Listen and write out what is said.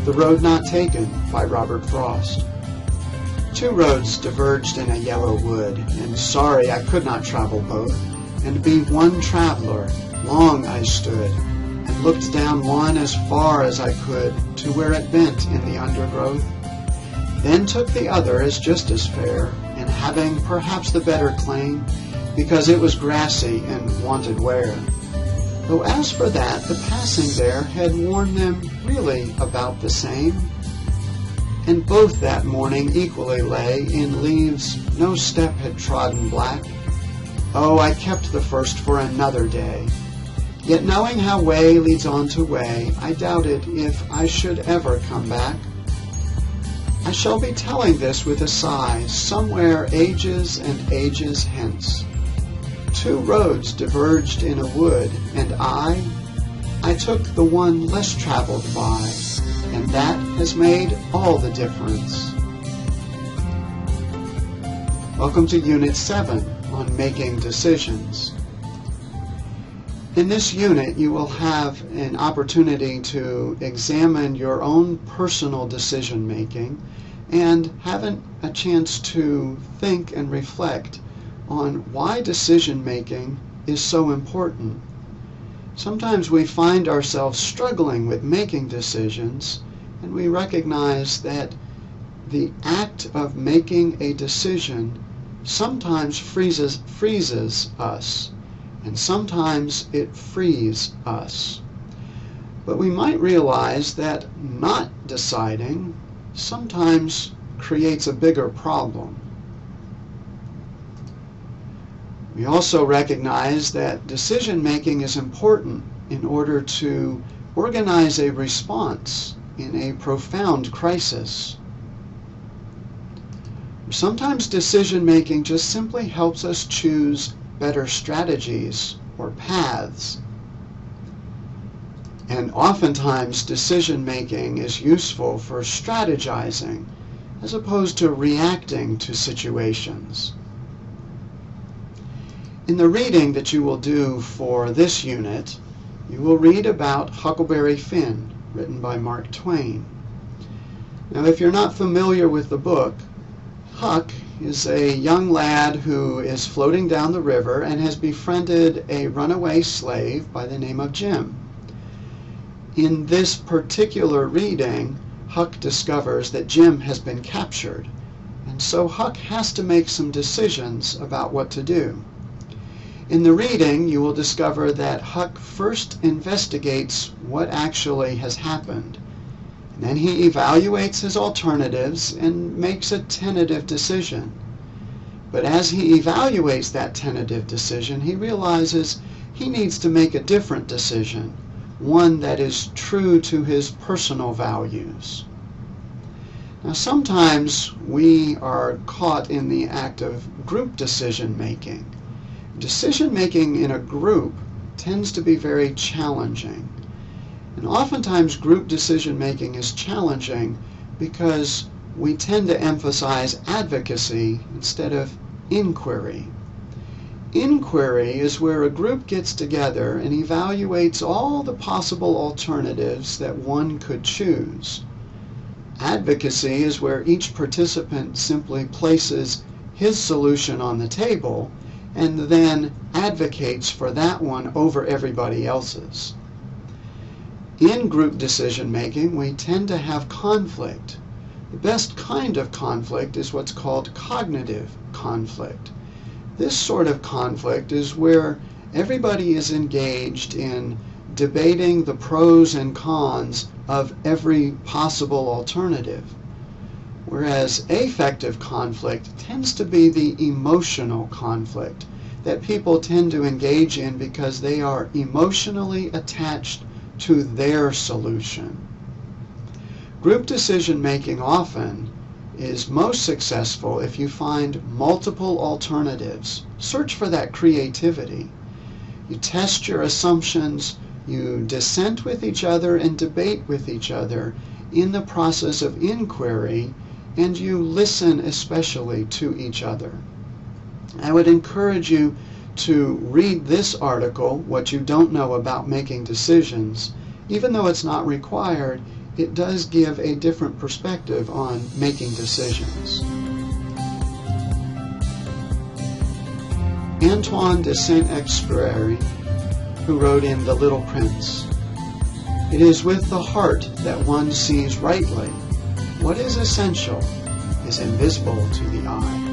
The Road Not Taken by Robert Frost. Two roads diverged in a yellow wood, and sorry I could not travel both, and be one traveler. Long I stood, and looked down one as far as I could to where it bent in the undergrowth. Then took the other as just as fair, and having perhaps the better claim, because it was grassy and wanted wear. Though as for that, the passing there had worn them really about the same, and both that morning equally lay in leaves no step had trodden black. Oh, I kept the first for another day. Yet knowing how way leads on to way, I doubted if I should ever come back. I shall be telling this with a sigh, somewhere ages and ages hence. Two roads diverged in a wood, and I took the one less traveled by, and that has made all the difference. Welcome to Unit 7 on Making Decisions. In this unit, you will have an opportunity to examine your own personal decision making and have a chance to think and reflect on why decision making is so important. Sometimes we find ourselves struggling with making decisions, and we recognize that the act of making a decision sometimes freezes us, and sometimes it frees us. But we might realize that not deciding sometimes creates a bigger problem. We also recognize that decision making is important in order to organize a response in a profound crisis. Sometimes decision making just simply helps us choose better strategies or paths. And oftentimes decision making is useful for strategizing as opposed to reacting to situations. In the reading that you will do for this unit, you will read about Huckleberry Finn, written by Mark Twain. Now, if you're not familiar with the book, Huck is a young lad who is floating down the river and has befriended a runaway slave by the name of Jim. In this particular reading, Huck discovers that Jim has been captured, and so Huck has to make some decisions about what to do. In the reading, you will discover that Huck first investigates what actually has happened. And then he evaluates his alternatives and makes a tentative decision. But as he evaluates that tentative decision, he realizes he needs to make a different decision, one that is true to his personal values. Now, sometimes we are caught in the act of group decision making. Decision making in a group tends to be very challenging. And oftentimes group decision making is challenging because we tend to emphasize advocacy instead of inquiry. Inquiry is where a group gets together and evaluates all the possible alternatives that one could choose. Advocacy is where each participant simply places his solution on the table and then advocates for that one over everybody else's. In group decision making, we tend to have conflict. The best kind of conflict is what's called cognitive conflict. This sort of conflict is where everybody is engaged in debating the pros and cons of every possible alternative. Whereas affective conflict tends to be the emotional conflict that people tend to engage in because they are emotionally attached to their solution. Group decision making often is most successful if you find multiple alternatives. Search for that creativity. You test your assumptions, you dissent with each other and debate with each other in the process of inquiry, and you listen especially to each other. I would encourage you to read this article, What You Don't Know About Making Decisions, even though it's not required, it does give a different perspective on making decisions. Antoine de Saint-Exupéry, who wrote in The Little Prince, "It is with the heart that one sees rightly. What is essential is invisible to the eye."